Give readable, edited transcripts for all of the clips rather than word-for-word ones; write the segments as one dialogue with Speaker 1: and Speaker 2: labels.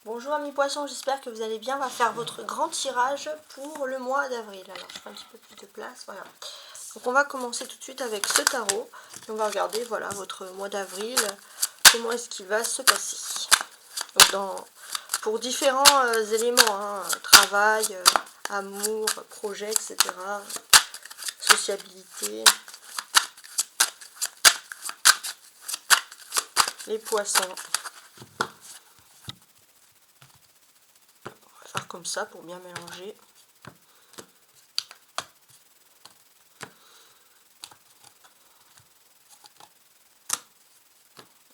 Speaker 1: Bonjour amis poissons, j'espère que vous allez bien. On va faire votre grand tirage pour le mois d'avril. Alors je fais un petit peu plus de place, voilà. Donc on va commencer tout de suite avec ce tarot. Et on va regarder, voilà, votre mois d'avril, comment est-ce qu'il va se passer. Donc pour différents éléments, hein, travail, amour, projet, etc. Sociabilité. Les poissons. Faire comme ça pour bien mélanger.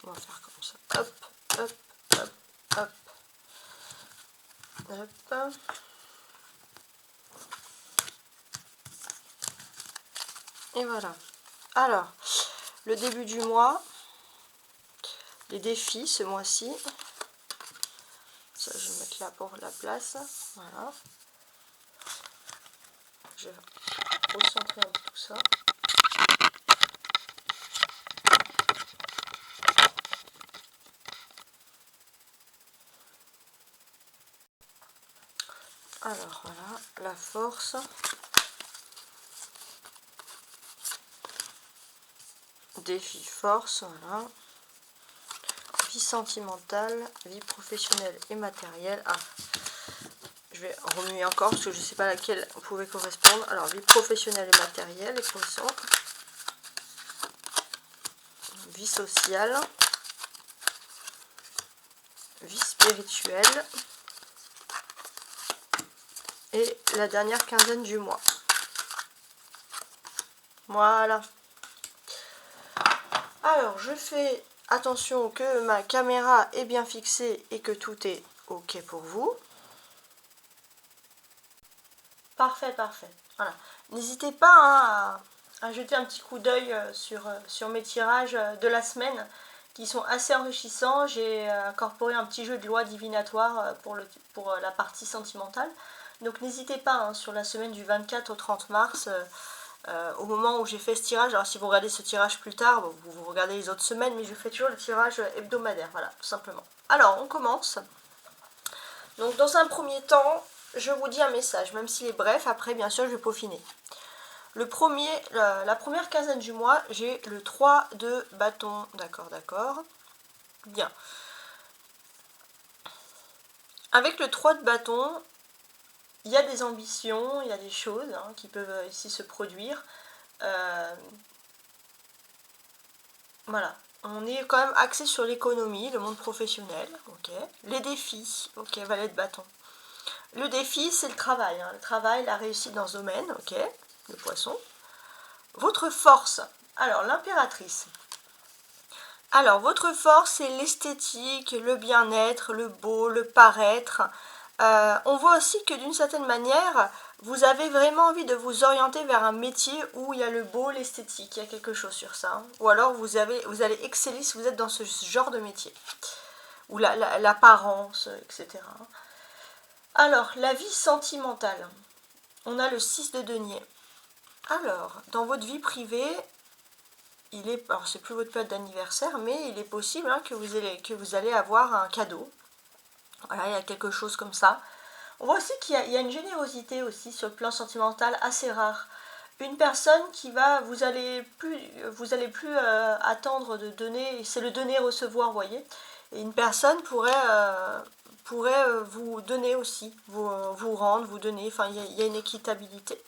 Speaker 1: On va faire comme ça. Hop, hop, hop, hop. Hop. Et voilà. Alors, le début du mois, les défis ce mois-ci. Ça, je vais mettre là pour la place. Voilà. Je vais recentrer un peu tout ça. Alors voilà, la force. Défi force, voilà. Vie sentimentale, vie professionnelle et matérielle. Ah, je vais remuer encore parce que je ne sais pas à laquelle on pouvait correspondre. Alors, vie professionnelle et matérielle, les poissons. Vie sociale. Vie spirituelle. Et la dernière quinzaine du mois. Voilà. Alors, je fais attention que ma caméra est bien fixée et que tout est OK pour vous. Parfait, parfait. Voilà. N'hésitez pas hein, à jeter un petit coup d'œil sur mes tirages de la semaine qui sont assez enrichissants. J'ai incorporé un petit jeu de loi divinatoire pour la partie sentimentale. Donc n'hésitez pas hein, sur la semaine du 24 au 30 mars, au moment où j'ai fait ce tirage. Alors si vous regardez ce tirage plus tard, vous regardez les autres semaines, mais je fais toujours le tirage hebdomadaire, voilà, tout simplement. Alors on commence. Donc dans un premier temps, je vous dis un message, même s'il est bref, après bien sûr je vais peaufiner. La première quinzaine du mois, j'ai le 3 de bâton, d'accord, d'accord. Bien. Avec le 3 de bâton, il y a des ambitions, il y a des choses hein, qui peuvent ici se produire. Voilà, on est quand même axé sur l'économie, le monde professionnel, ok. Les défis, ok, valet de bâton. Le défi, c'est le travail, hein, le travail, la réussite dans ce domaine, ok, le poisson. Votre force, alors l'impératrice. Alors, votre force, c'est l'esthétique, le bien-être, le beau, le paraître. On voit aussi que d'une certaine manière, vous avez vraiment envie de vous orienter vers un métier où il y a le beau, l'esthétique, il y a quelque chose sur ça. Hein. Ou alors vous allez exceller si vous êtes dans ce genre de métier. Ou l'apparence, etc. Alors, la vie sentimentale. On a le 6 de denier. Alors, dans votre vie privée, alors c'est plus votre période d'anniversaire, mais il est possible hein, que vous allez avoir un cadeau. Voilà, il y a quelque chose comme ça. On voit aussi qu'il y a une générosité aussi sur le plan sentimental assez rare. Une personne qui va, vous allez plus attendre de donner, c'est le donner-recevoir, vous voyez. Et une personne pourrait vous donner aussi, vous rendre, vous donner, enfin il y a une équitabilité.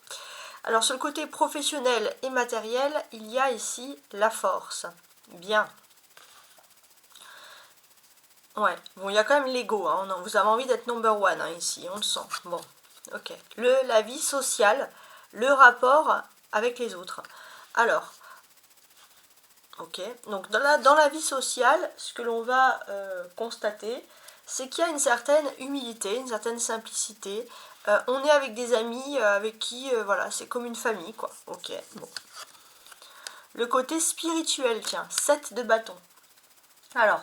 Speaker 1: Alors sur le côté professionnel et matériel, il y a ici la force. Bien. Ouais, bon, il y a quand même l'ego, hein. Vous avez envie d'être number one hein, ici, on le sent. Bon, ok. La vie sociale, le rapport avec les autres. Alors, ok, donc dans la vie sociale, ce que l'on va constater, c'est qu'il y a une certaine humilité, une certaine simplicité. On est avec des amis avec qui, voilà, c'est comme une famille, quoi. Ok, bon. Le côté spirituel, tiens, 7 de bâton. Alors,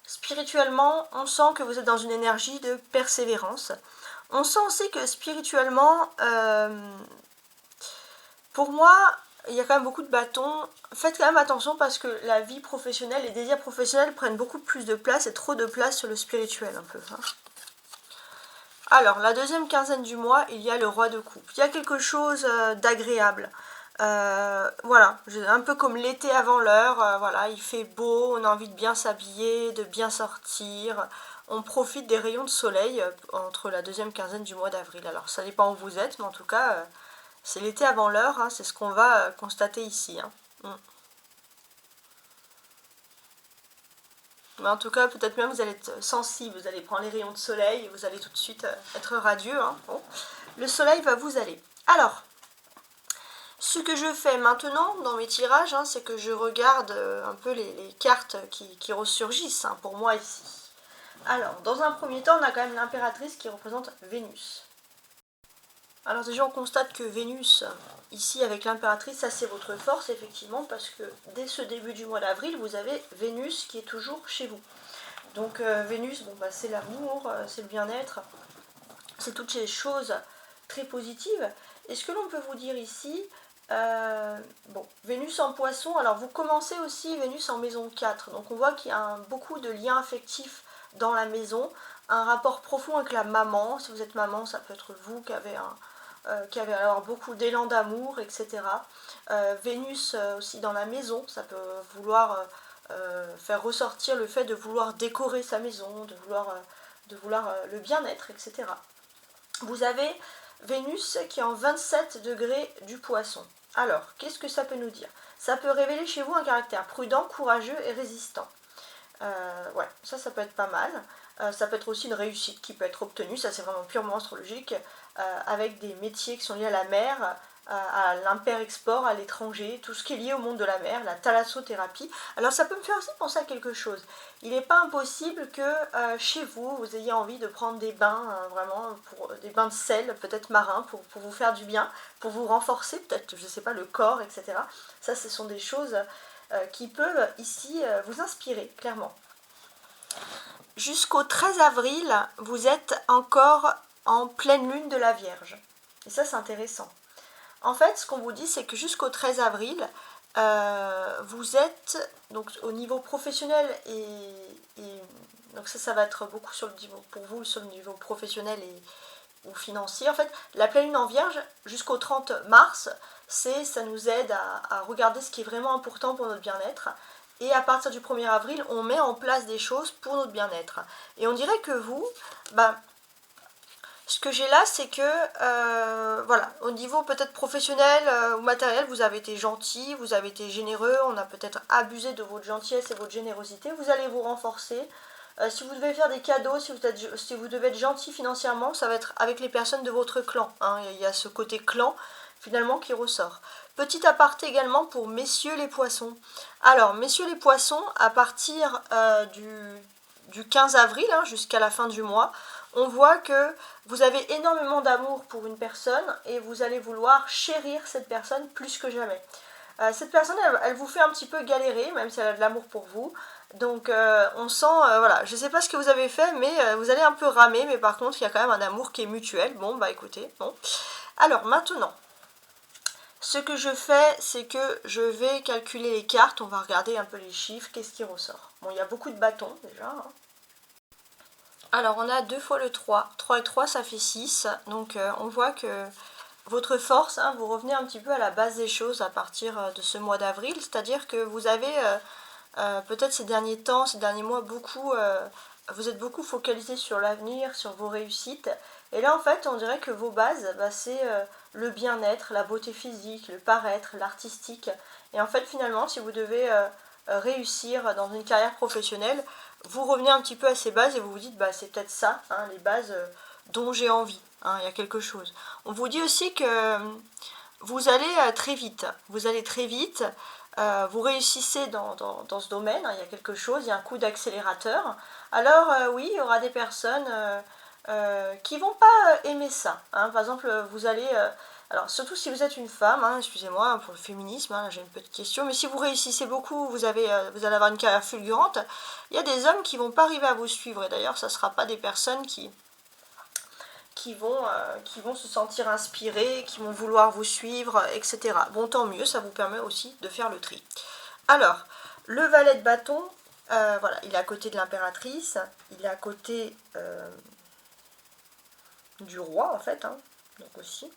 Speaker 1: spirituellement, on sent que vous êtes dans une énergie de persévérance. On sent aussi que spirituellement, pour moi, il y a quand même beaucoup de bâtons. Faites quand même attention parce que la vie professionnelle, les désirs professionnels prennent beaucoup plus de place et trop de place sur le spirituel un peu. Hein. Alors, la deuxième quinzaine du mois, il y a le roi de coupe. Il y a quelque chose d'agréable. Voilà, un peu comme l'été avant l'heure, voilà, il fait beau, on a envie de bien s'habiller, de bien sortir. On profite des rayons de soleil entre la deuxième quinzaine du mois d'avril. Alors, ça dépend où vous êtes, mais en tout cas, c'est l'été avant l'heure, hein, c'est ce qu'on va constater ici. Hein. Mais en tout cas, peut-être même vous allez être sensible, vous allez prendre les rayons de soleil et vous allez tout de suite être radieux. Hein. Bon. Le soleil va vous aller. Alors, ce que je fais maintenant dans mes tirages, hein, c'est que je regarde un peu les cartes qui ressurgissent hein, pour moi ici. Alors, dans un premier temps, on a quand même l'impératrice qui représente Vénus. Alors déjà, on constate que Vénus, ici avec l'impératrice, ça c'est votre force, effectivement, parce que dès ce début du mois d'avril, vous avez Vénus qui est toujours chez vous. Donc Vénus, bon, bah, c'est l'amour, c'est le bien-être, c'est toutes ces choses très positives. Et ce que l'on peut vous dire ici, bon, Vénus en poisson, alors vous commencez aussi Vénus en maison 4, donc on voit qu'il y a beaucoup de liens affectifs dans la maison, un rapport profond avec la maman, si vous êtes maman, ça peut être vous qui avez alors beaucoup d'élan d'amour, etc. Vénus aussi dans la maison, ça peut vouloir faire ressortir le fait de vouloir décorer sa maison, de vouloir le bien-être, etc. Vous avez Vénus qui est en 27 degrés du poisson. Alors, qu'est-ce que ça peut nous dire? Ça peut révéler chez vous un caractère prudent, courageux et résistant. Ouais, ça peut être pas mal. Ça peut être aussi une réussite qui peut être obtenue, ça c'est vraiment purement astrologique, avec des métiers qui sont liés à la mer, à l'import-export, à l'étranger, tout ce qui est lié au monde de la mer, la thalassothérapie. Alors ça peut me faire aussi penser à quelque chose. Il n'est pas impossible que chez vous, vous ayez envie de prendre des bains, vraiment, des bains de sel, peut-être marins, pour vous faire du bien, pour vous renforcer, peut-être, je ne sais pas, le corps, etc. Ça, ce sont des choses qui peuvent ici vous inspirer, clairement. Jusqu'au 13 avril, vous êtes encore en pleine lune de la Vierge. Et ça, c'est intéressant. En fait, ce qu'on vous dit, c'est que jusqu'au 13 avril, vous êtes, donc au niveau professionnel et donc ça va être beaucoup sur le niveau, pour vous sur le niveau professionnel ou financier. En fait, la pleine lune en Vierge, jusqu'au 30 mars, ça nous aide à regarder ce qui est vraiment important pour notre bien-être. Et à partir du 1er avril, on met en place des choses pour notre bien-être. Et on dirait que vous, ce que j'ai là, c'est que, voilà, au niveau peut-être professionnel ou matériel, vous avez été gentil, vous avez été généreux, on a peut-être abusé de votre gentillesse et votre générosité, vous allez vous renforcer. Si vous devez faire des cadeaux, si vous devez être gentil financièrement, ça va être avec les personnes de votre clan. Hein. Il y a ce côté clan, finalement, qui ressort. Petit aparté également pour messieurs les poissons. Alors, messieurs les poissons, à partir du 15 avril hein, jusqu'à la fin du mois, on voit que vous avez énormément d'amour pour une personne et vous allez vouloir chérir cette personne plus que jamais. Cette personne, elle vous fait un petit peu galérer, même si elle a de l'amour pour vous. Donc on sent, voilà, je ne sais pas ce que vous avez fait, mais vous allez un peu ramer, mais par contre, il y a quand même un amour qui est mutuel. Bon, bah écoutez, bon. Alors maintenant, ce que je fais, c'est que je vais calculer les cartes, on va regarder un peu les chiffres, qu'est-ce qui ressort. Bon, il y a beaucoup de bâtons déjà. Hein. Alors on a 2 fois le 3. 3 et 3 ça fait 6. Donc on voit que votre force, hein, vous revenez un petit peu à la base des choses à partir de ce mois d'avril. C'est-à-dire que vous avez peut-être ces derniers temps, ces derniers mois, vous êtes beaucoup focalisé sur l'avenir, sur vos réussites. Et là en fait on dirait que vos bases, c'est le bien-être, la beauté physique, le paraître, l'artistique. Et en fait finalement si vous devez réussir dans une carrière professionnelle, vous revenez un petit peu à ces bases et vous vous dites c'est peut-être ça, hein, les bases dont j'ai envie, hein, il y a quelque chose. On vous dit aussi que vous allez très vite, vous réussissez dans ce domaine, hein, il y a quelque chose, il y a un coup d'accélérateur. Alors oui, il y aura des personnes qui vont pas aimer ça. Hein. Par exemple, vous allez... alors, surtout si vous êtes une femme, hein, excusez-moi pour le féminisme, hein, j'ai une petite question, mais si vous réussissez beaucoup, vous allez avoir une carrière fulgurante, il y a des hommes qui vont pas arriver à vous suivre, et d'ailleurs, ça ne sera pas des personnes qui vont se sentir inspirées, qui vont vouloir vous suivre, etc. Bon, tant mieux, ça vous permet aussi de faire le tri. Alors, le valet de bâton, voilà, il est à côté de l'impératrice, il est à côté du roi en fait, hein, donc aussi.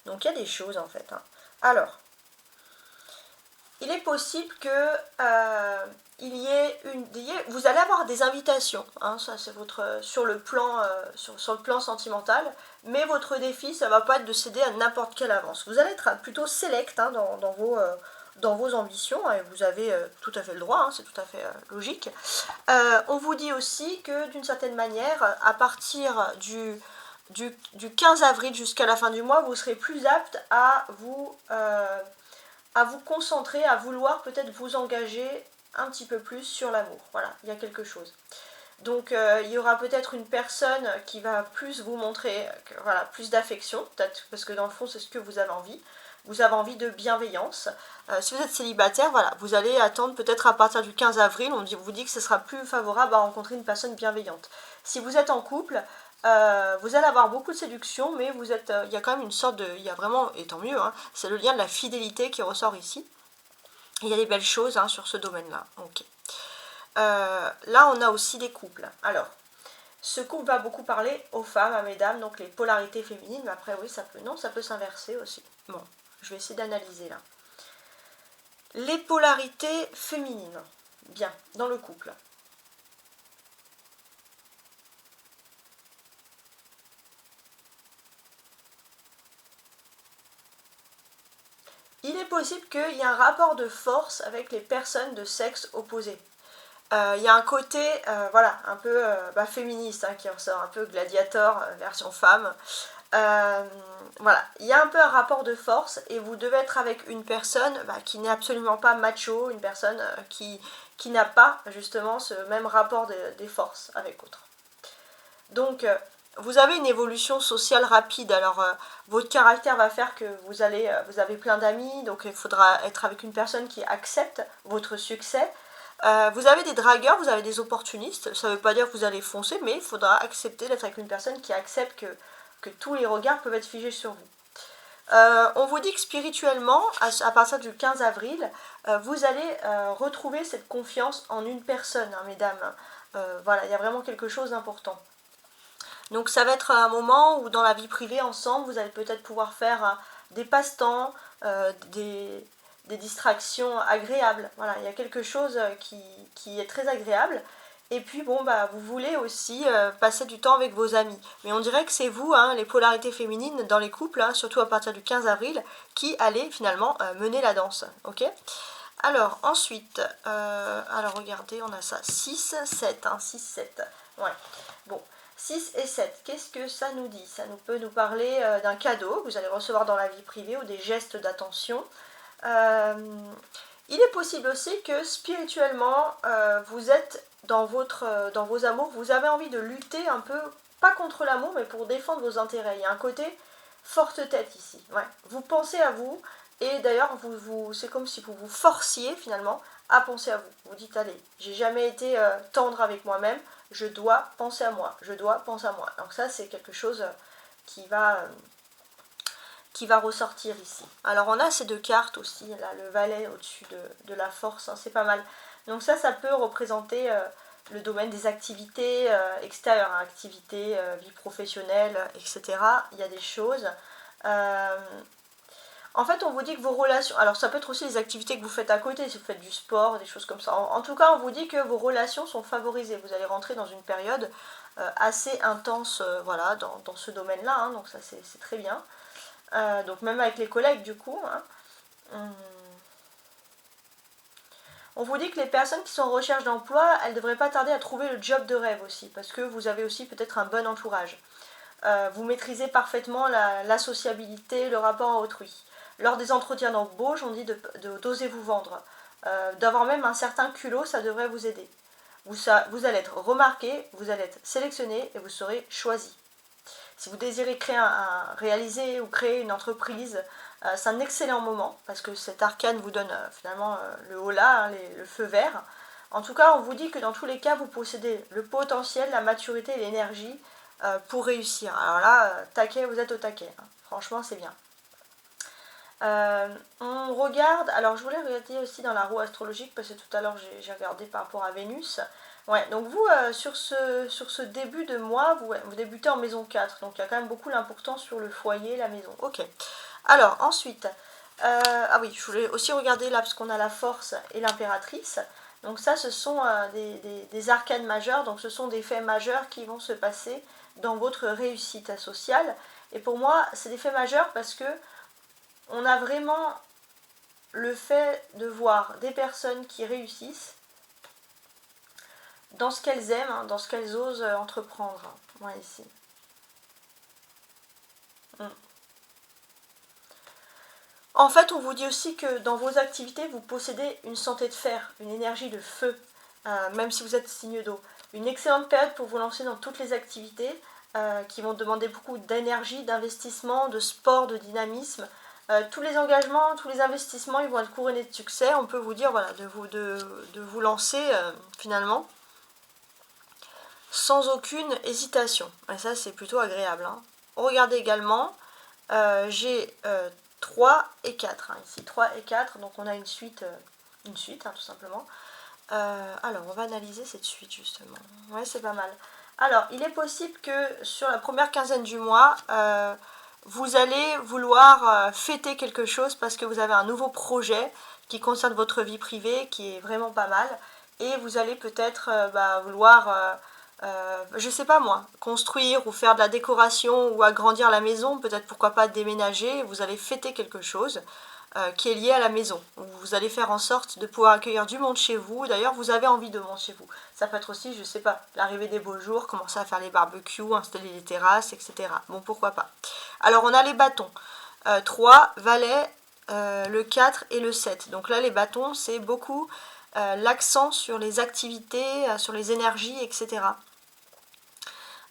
Speaker 1: Donc il y a des choses en fait. Hein. Alors, il est possible que vous allez avoir des invitations, hein, ça c'est votre sur le plan sur le plan sentimental, mais votre défi ça va pas être de céder à n'importe quelle avance. Vous allez être plutôt select hein, dans vos ambitions, et vous avez tout à fait le droit, hein, c'est tout à fait logique. On vous dit aussi que d'une certaine manière, à partir du 15 avril jusqu'à la fin du mois, vous serez plus apte à vous concentrer, à vouloir peut-être vous engager un petit peu plus sur l'amour. Voilà, il y a quelque chose. Donc il y aura peut-être une personne qui va plus vous montrer voilà, plus d'affection, peut-être parce que dans le fond c'est ce que vous avez envie. Vous avez envie de bienveillance. Si vous êtes célibataire, voilà, vous allez attendre peut-être à partir du 15 avril, vous dit que ce sera plus favorable à rencontrer une personne bienveillante. Si vous êtes en couple, vous allez avoir beaucoup de séduction, mais il y a quand même une sorte de, il y a vraiment, et tant mieux, hein, c'est le lien de la fidélité qui ressort ici. Il y a des belles choses hein, sur ce domaine-là. Ok. Là, on a aussi des couples. Alors, ce couple va beaucoup parler aux femmes, à mesdames, donc les polarités féminines, mais après, oui, ça peut s'inverser aussi. Bon, je vais essayer d'analyser là. Les polarités féminines, bien, dans le couple. Il est possible qu'il y ait un rapport de force avec les personnes de sexe opposé. Il y a un côté, voilà, un peu féministe hein, qui ressort, un peu gladiator version femme. Voilà, il y a un peu un rapport de force et vous devez être avec une personne qui n'est absolument pas macho, une personne qui n'a pas justement ce même rapport des forces avec l'autre. Donc, vous avez une évolution sociale rapide. Alors, votre caractère va faire que vous avez plein d'amis, donc il faudra être avec une personne qui accepte votre succès. Vous avez des dragueurs, vous avez des opportunistes. Ça ne veut pas dire que vous allez foncer, mais il faudra accepter d'être avec une personne qui accepte que tous les regards peuvent être figés sur vous. On vous dit que spirituellement, à partir du 15 avril, vous allez retrouver cette confiance en une personne, hein, mesdames. Voilà, il y a vraiment quelque chose d'important. Donc ça va être un moment où dans la vie privée, ensemble, vous allez peut-être pouvoir faire des passe-temps, des distractions agréables. Voilà, il y a quelque chose qui est très agréable. Et puis bon, vous voulez aussi passer du temps avec vos amis. Mais on dirait que c'est vous, hein, les polarités féminines dans les couples, hein, surtout à partir du 15 avril, qui allez finalement mener la danse. Ok ? Alors ensuite, alors regardez, on a ça, 6, 7, hein, 6, 7. Ouais, bon. 6 et 7, qu'est-ce que ça nous dit? Ça peut nous parler d'un cadeau que vous allez recevoir dans la vie privée ou des gestes d'attention. Il est possible aussi que spirituellement, vous êtes dans vos amours, vous avez envie de lutter un peu, pas contre l'amour, mais pour défendre vos intérêts. Il y a un côté forte tête ici. Ouais. Vous pensez à vous, et d'ailleurs, c'est comme si vous vous forciez finalement à penser à vous. Vous dites, allez, j'ai jamais été tendre avec moi-même, je dois penser à moi, je dois penser à moi. Donc ça, c'est quelque chose qui va ressortir ici. Alors on a ces deux cartes aussi, là, le valet au-dessus de la force, hein, c'est pas mal. Donc ça peut représenter le domaine des activités extérieures, hein, activités, vie professionnelle, etc. Il y a des choses. En fait, on vous dit que vos relations... Alors, ça peut être aussi les activités que vous faites à côté, si vous faites du sport, des choses comme ça. En tout cas, on vous dit que vos relations sont favorisées. Vous allez rentrer dans une période assez intense voilà, dans ce domaine-là. Hein, donc ça, c'est très bien. Donc même avec les collègues, du coup. Hein. On vous dit que les personnes qui sont en recherche d'emploi, elles ne devraient pas tarder à trouver le job de rêve aussi, parce que vous avez aussi peut-être un bon entourage. Vous maîtrisez parfaitement la sociabilité, le rapport à autrui. Lors des entretiens d'embauche, on dit d'oser vous vendre. D'avoir même un certain culot, ça devrait vous aider. Vous allez être remarqué, vous allez être sélectionné et vous serez choisi. Si vous désirez réaliser ou créer une entreprise, c'est un excellent moment parce que cet arcane vous donne finalement le holà, hein, le feu vert. En tout cas, on vous dit que dans tous les cas, vous possédez le potentiel, la maturité et l'énergie pour réussir. Alors là, taquet, vous êtes au taquet. Hein. Franchement, c'est bien. On regarde, alors je voulais regarder aussi dans la roue astrologique parce que tout à l'heure j'ai regardé par rapport à Vénus. Ouais, donc vous, sur ce début de mois, vous débutez en maison 4, donc il y a quand même beaucoup l'importance sur le foyer, la maison. Ok. Alors, ensuite, ah oui, je voulais aussi regarder là, parce qu'on a la force et l'impératrice. Donc ça, ce sont des arcanes majeures, donc ce sont des faits majeurs qui vont se passer dans votre réussite sociale. Et pour moi, c'est des faits majeurs parce que on a vraiment le fait de voir des personnes qui réussissent dans ce qu'elles aiment, hein, dans ce qu'elles osent entreprendre. Moi ici. Mm. En fait, on vous dit aussi que dans vos activités, vous possédez une santé de fer, une énergie de feu, même si vous êtes signe d'eau. Une excellente période pour vous lancer dans toutes les activités qui vont demander beaucoup d'énergie, d'investissement, de sport, de dynamisme. Tous les engagements, tous les investissements, ils vont être couronnés de succès. On peut vous dire voilà, de vous lancer finalement sans aucune hésitation. Et ça, c'est plutôt agréable. Hein. Regardez également, j'ai 3 et 4. Hein, ici, 3 et 4. Donc, on a une suite hein, tout simplement. Alors, on va analyser cette suite, justement. Ouais, c'est pas mal. Alors, il est possible que sur la première quinzaine du mois, vous allez vouloir fêter quelque chose parce que vous avez un nouveau projet qui concerne votre vie privée, qui est vraiment pas mal. Et vous allez peut-être vouloir je sais pas moi, construire ou faire de la décoration ou agrandir la maison, peut-être pourquoi pas déménager, vous allez fêter quelque chose qui est lié à la maison. Vous allez faire en sorte de pouvoir accueillir du monde chez vous, d'ailleurs vous avez envie de monde chez vous. Ça peut être aussi, je sais pas, l'arrivée des beaux jours, commencer à faire les barbecues, installer les terrasses, etc. Bon, pourquoi pas. Alors on a les bâtons, 3, valet, le 4 et le 7. Donc là les bâtons c'est beaucoup l'accent sur les activités, sur les énergies, etc.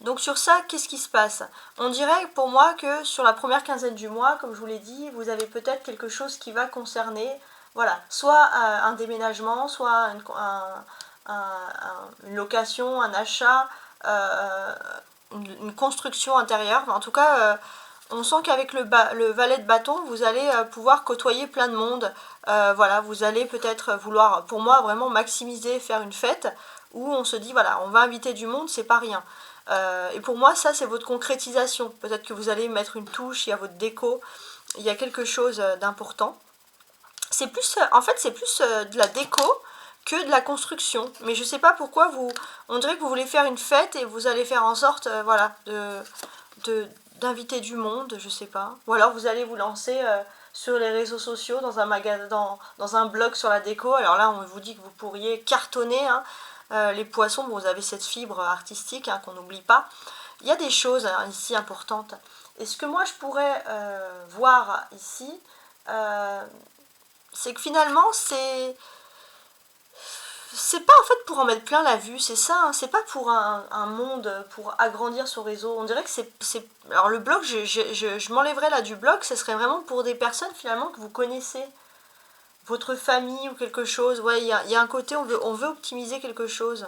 Speaker 1: Donc sur ça, qu'est-ce qui se passe? On dirait pour moi que sur la première quinzaine du mois, comme je vous l'ai dit, vous avez peut-être quelque chose qui va concerner, voilà, soit un déménagement, soit une location, un achat, une construction intérieure. En tout cas, on sent qu'avec le valet de bâton, vous allez pouvoir côtoyer plein de monde. Voilà, vous allez peut-être vouloir, pour moi, vraiment maximiser, faire une fête où on se dit, voilà, on va inviter du monde, c'est pas rien. Et pour moi, ça, c'est votre concrétisation. Peut-être que vous allez mettre une touche, il y a votre déco, il y a quelque chose d'important. C'est plus, en fait, c'est plus de la déco que de la construction. Mais je sais pas pourquoi on dirait que vous voulez faire une fête et vous allez faire en sorte, voilà, d'inviter du monde, je sais pas. Ou alors vous allez vous lancer sur les réseaux sociaux, dans un magasin, dans un blog sur la déco. Alors là, on vous dit que vous pourriez cartonner. Hein. Les poissons, bon, vous avez cette fibre artistique hein, qu'on n'oublie pas. Il y a des choses hein, ici importantes. Et ce que moi je pourrais voir ici, c'est que finalement c'est pas en fait pour en mettre plein la vue, c'est ça, hein, c'est pas pour un monde, pour agrandir son réseau. On dirait que c'est... Alors le blog, je m'enlèverais là du blog, ce serait vraiment pour des personnes finalement que vous connaissez, votre famille ou quelque chose. Ouais, il y a un côté, on veut optimiser quelque chose.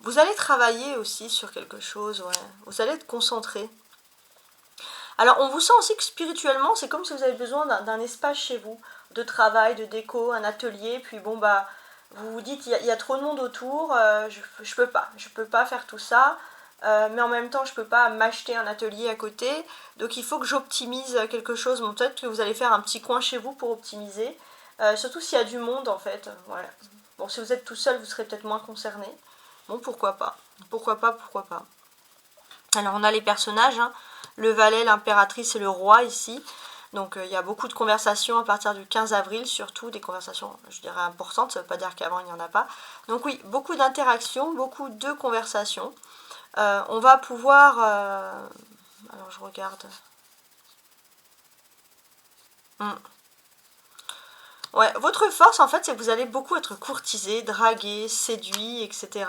Speaker 1: Vous allez travailler aussi sur quelque chose, ouais. Vous allez être concentré. Alors, on vous sent aussi que spirituellement, c'est comme si vous avez besoin d'un espace chez vous, de travail, de déco, un atelier, puis bon, bah, vous vous dites, il y a trop de monde autour, je peux pas faire tout ça, mais en même temps, je peux pas m'acheter un atelier à côté, donc il faut que j'optimise quelque chose. Bon, peut-être que vous allez faire un petit coin chez vous pour optimiser, surtout s'il y a du monde, en fait, voilà. Bon, si vous êtes tout seul, vous serez peut-être moins concerné. Bon, pourquoi pas. Pourquoi pas, pourquoi pas. Alors, on a les personnages, hein. Le valet, l'impératrice et le roi ici. Donc il y a beaucoup de conversations à partir du 15 avril, surtout des conversations, je dirais, importantes. Ça ne veut pas dire qu'avant il n'y en a pas. Donc oui, beaucoup d'interactions, beaucoup de conversations. On va pouvoir... alors je regarde. Ouais, votre force en fait, c'est que vous allez beaucoup être courtisé, dragué, séduit, etc.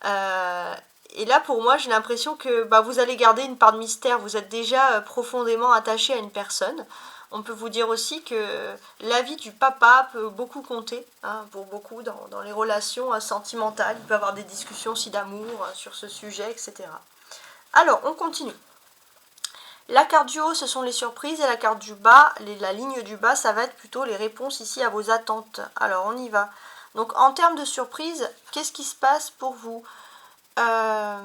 Speaker 1: Euh, et là, pour moi, j'ai l'impression que bah, vous allez garder une part de mystère. Vous êtes déjà profondément attaché à une personne. On peut vous dire aussi que l'avis du papa peut beaucoup compter, hein, pour beaucoup dans les relations sentimentales. Il peut y avoir des discussions aussi d'amour sur ce sujet, etc. Alors, on continue. La carte du haut, ce sont les surprises, et la carte du bas, la ligne du bas, ça va être plutôt les réponses ici à vos attentes. Alors, on y va. Donc, en termes de surprise, qu'est-ce qui se passe pour vous? En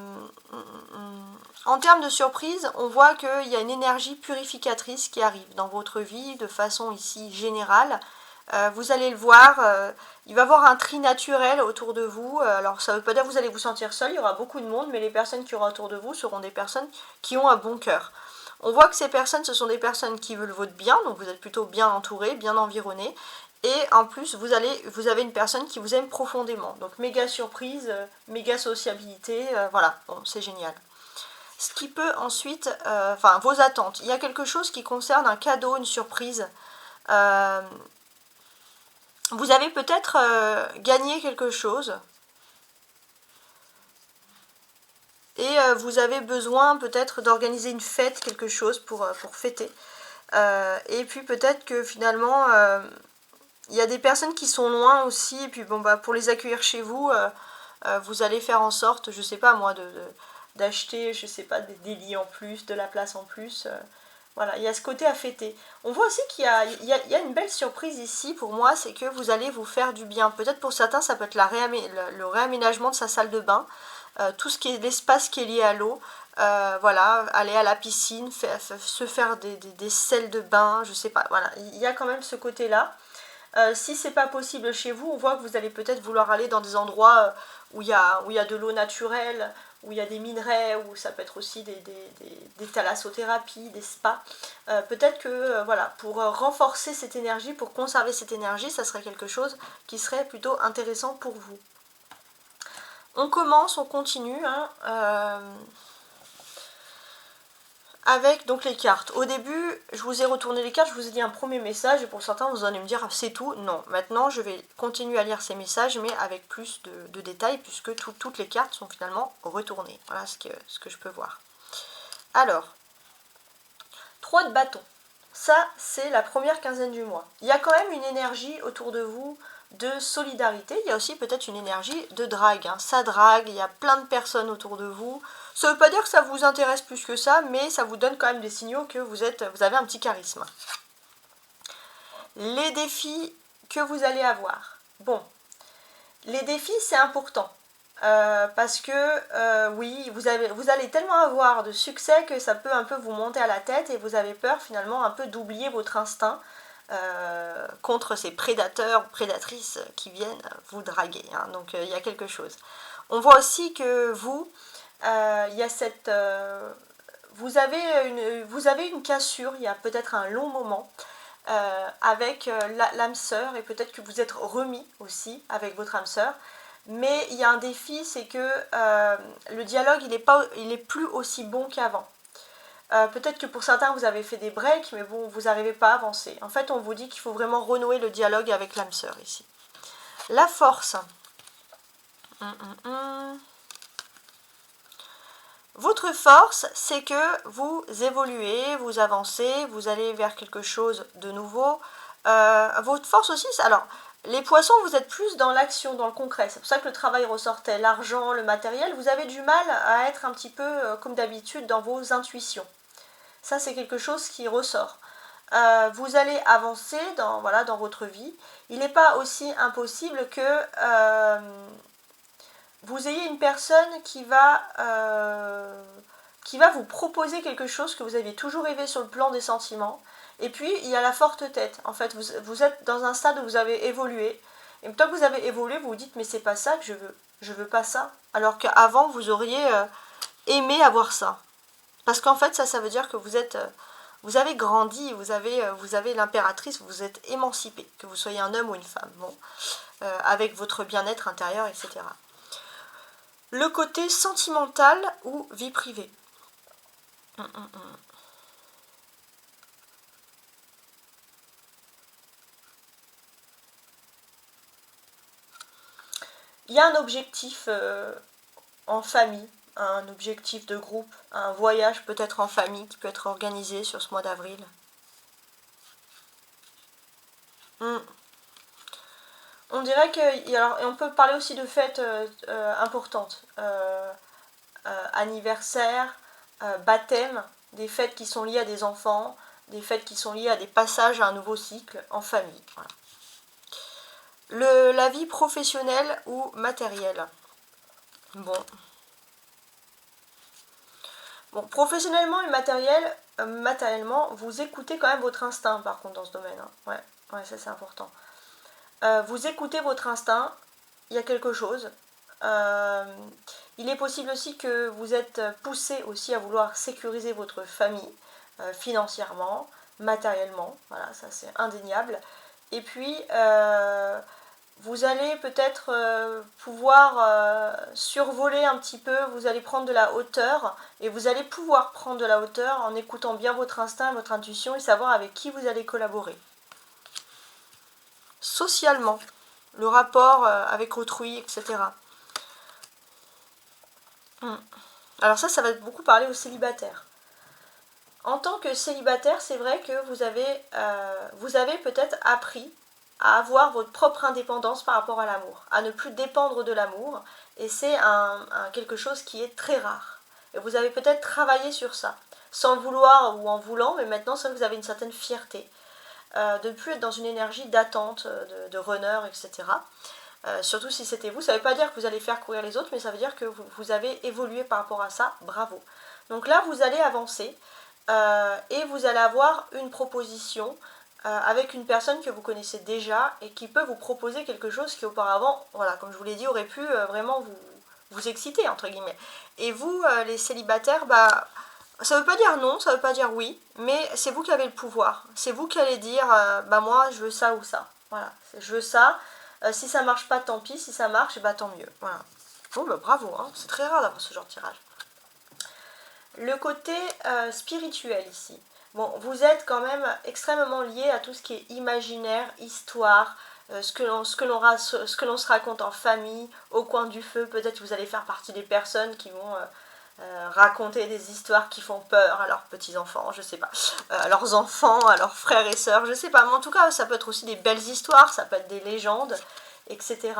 Speaker 1: termes de surprise, on voit qu'il y a une énergie purificatrice qui arrive dans votre vie de façon ici générale. Vous allez le voir, il va y avoir un tri naturel autour de vous. Alors ça ne veut pas dire que vous allez vous sentir seul, il y aura beaucoup de monde, mais les personnes qui auront autour de vous seront des personnes qui ont un bon cœur. On voit que ces personnes, ce sont des personnes qui veulent votre bien, donc vous êtes plutôt bien entouré, bien environné. Et en plus, vous avez une personne qui vous aime profondément. Donc méga surprise, méga sociabilité, voilà, bon, c'est génial. Ce qui peut ensuite, enfin vos attentes. Il y a quelque chose qui concerne un cadeau, une surprise. Vous avez peut-être gagné quelque chose. Et vous avez besoin peut-être d'organiser une fête, quelque chose pour fêter. Et puis peut-être que finalement, il y a des personnes qui sont loin aussi. Et puis bon, bah, pour les accueillir chez vous, vous allez faire en sorte, je sais pas moi, d'acheter, je sais pas, des lits en plus, de la place en plus. Voilà, il y a ce côté à fêter. On voit aussi qu'il y a une belle surprise ici pour moi, c'est que vous allez vous faire du bien. Peut-être pour certains, ça peut être le réaménagement de sa salle de bain, tout ce qui est l'espace qui est lié à l'eau. Voilà, aller à la piscine, se faire des selles de bain, je sais pas. Voilà, il y a quand même ce côté-là. Si c'est pas possible chez vous, on voit que vous allez peut-être vouloir aller dans des endroits où il y a de l'eau naturelle, où il y a des minerais, où ça peut être aussi des thalassothérapies, des spas. Peut-être que voilà, pour renforcer cette énergie, pour conserver cette énergie, ça serait quelque chose qui serait plutôt intéressant pour vous. On commence, on continue. Avec donc les cartes. Au début, je vous ai retourné les cartes, je vous ai dit un premier message, et pour certains, vous allez me dire c'est tout. Non, maintenant, je vais continuer à lire ces messages, mais avec plus de détails, puisque toutes les cartes sont finalement retournées. Voilà ce que je peux voir. Alors, 3 de bâton. Ça, c'est la première quinzaine du mois. Il y a quand même une énergie autour de vous de solidarité. Il y a aussi peut-être une énergie de drague. Ça drague, il y a plein de personnes autour de vous. Ça ne veut pas dire que ça vous intéresse plus que ça, mais ça vous donne quand même des signaux que vous avez un petit charisme. Les défis que vous allez avoir. Bon, les défis, c'est important. Parce que oui, vous allez tellement avoir de succès que ça peut un peu vous monter à la tête et vous avez peur finalement un peu d'oublier votre instinct contre ces prédateurs ou prédatrices qui viennent vous draguer. Donc il y a quelque chose. On voit aussi que vous, il y a cette... vous avez une cassure, il y a peut-être un long moment avec l'âme sœur, et peut-être que vous êtes remis aussi avec votre âme sœur. Mais il y a un défi, c'est que le dialogue, il est plus aussi bon qu'avant. Peut-être que pour certains, vous avez fait des breaks, mais bon, vous n'arrivez pas à avancer. En fait, on vous dit qu'il faut vraiment renouer le dialogue avec l'âme sœur ici. La force. Votre force, c'est que vous évoluez, vous avancez, vous allez vers quelque chose de nouveau. Votre force aussi, alors, les poissons, vous êtes plus dans l'action, dans le concret. C'est pour ça que le travail ressortait. L'argent, le matériel, vous avez du mal à être un petit peu, comme d'habitude, dans vos intuitions. Ça, c'est quelque chose qui ressort. Vous allez avancer dans votre vie. Il n'est pas aussi impossible que vous ayez une personne qui va vous proposer quelque chose que vous aviez toujours rêvé sur le plan des sentiments. Et puis, il y a la forte tête. En fait, vous êtes dans un stade où vous avez évolué. Et tant que vous avez évolué, vous vous dites, mais c'est pas ça que je veux. Je veux pas ça. Alors qu'avant, vous auriez aimé avoir ça. Parce qu'en fait, ça veut dire que vous avez grandi, vous avez l'impératrice, vous êtes émancipé, que vous soyez un homme ou une femme. Bon, avec votre bien-être intérieur, etc. Le côté sentimental ou vie privée. Il y a un objectif en famille, un objectif de groupe, un voyage peut-être en famille qui peut être organisé sur ce mois d'avril. On dirait que... Alors, et on peut parler aussi de fêtes importantes. Anniversaire, baptême, des fêtes qui sont liées à des enfants, des fêtes qui sont liées à des passages à un nouveau cycle en famille. Voilà. La vie professionnelle ou matérielle. Bon, professionnellement et matériellement, vous écoutez quand même votre instinct par contre dans ce domaine. Hein. Ouais, ça c'est important. Vous écoutez votre instinct, il y a quelque chose. Il est possible aussi que vous êtes poussé aussi à vouloir sécuriser votre famille financièrement, matériellement, voilà, ça c'est indéniable. Et puis, vous allez peut-être pouvoir survoler un petit peu, vous allez prendre de la hauteur, et vous allez pouvoir prendre de la hauteur en écoutant bien votre instinct, votre intuition, et savoir avec qui vous allez collaborer. Socialement, le rapport avec autrui, etc. Alors ça va beaucoup parler aux célibataires. En tant que célibataire, c'est vrai que vous avez peut-être appris à avoir votre propre indépendance par rapport à l'amour, à ne plus dépendre de l'amour, et c'est quelque chose qui est très rare. Et vous avez peut-être travaillé sur ça, sans le vouloir ou en voulant, mais maintenant ça vous avez une certaine fierté, de ne plus être dans une énergie d'attente, de runner, etc. Surtout si c'était vous, ça ne veut pas dire que vous allez faire courir les autres, mais ça veut dire que vous avez évolué par rapport à ça, bravo. Donc là, vous allez avancer et vous allez avoir une proposition avec une personne que vous connaissez déjà et qui peut vous proposer quelque chose qui auparavant, voilà, comme je vous l'ai dit, aurait pu vraiment vous exciter, entre guillemets. Et vous, les célibataires, ça ne veut pas dire non, ça ne veut pas dire oui, mais c'est vous qui avez le pouvoir. C'est vous qui allez dire, moi, je veux ça ou ça. Voilà, je veux ça. Si ça marche pas, tant pis. Si ça marche, tant mieux. Voilà. Bon, bravo, hein. C'est très rare d'avoir ce genre de tirage. Le côté spirituel ici. Bon, vous êtes quand même extrêmement lié à tout ce qui est imaginaire, histoire, ce que l'on se raconte en famille, au coin du feu. Peut-être que vous allez faire partie des personnes qui vont raconter des histoires qui font peur à leurs petits-enfants, je sais pas, à leurs enfants, à leurs frères et sœurs, je sais pas, mais en tout cas ça peut être aussi des belles histoires, ça peut être des légendes, etc.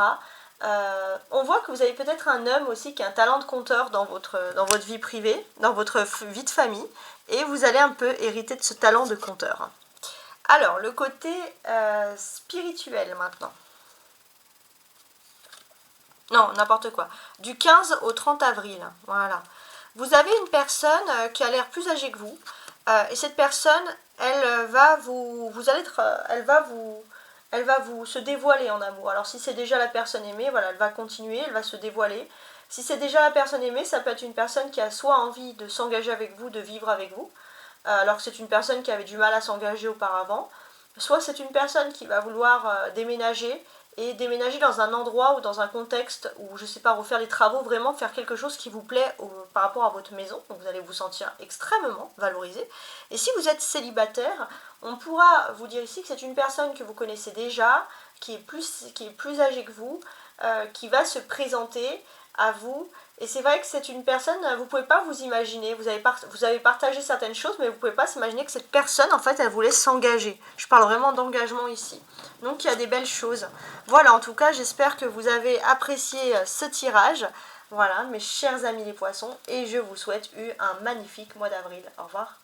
Speaker 1: On voit que vous avez peut-être un homme aussi qui a un talent de conteur dans votre vie privée, dans votre vie de famille, et vous allez un peu hériter de ce talent de conteur. Alors, le côté spirituel maintenant. Non, n'importe quoi. Du 15 au 30 avril, voilà. Vous avez une personne qui a l'air plus âgée que vous, et cette personne, elle va se dévoiler en amour. Alors si c'est déjà la personne aimée, voilà, elle va continuer, elle va se dévoiler. Si c'est déjà la personne aimée, ça peut être une personne qui a soit envie de s'engager avec vous, de vivre avec vous, alors que c'est une personne qui avait du mal à s'engager auparavant, soit c'est une personne qui va vouloir déménager, et déménager dans un endroit ou dans un contexte où, je sais pas, refaire les travaux, vraiment faire quelque chose qui vous plaît par rapport à votre maison, donc vous allez vous sentir extrêmement valorisé. Et si vous êtes célibataire, on pourra vous dire ici que c'est une personne que vous connaissez déjà, qui est plus âgée que vous, qui va se présenter à vous. Et c'est vrai que c'est une personne, vous ne pouvez pas vous imaginer, vous avez partagé certaines choses, mais vous ne pouvez pas s'imaginer que cette personne, en fait, elle voulait s'engager. Je parle vraiment d'engagement ici. Donc il y a des belles choses. Voilà, en tout cas, j'espère que vous avez apprécié ce tirage. Voilà, mes chers amis les poissons, et je vous souhaite un magnifique mois d'avril. Au revoir.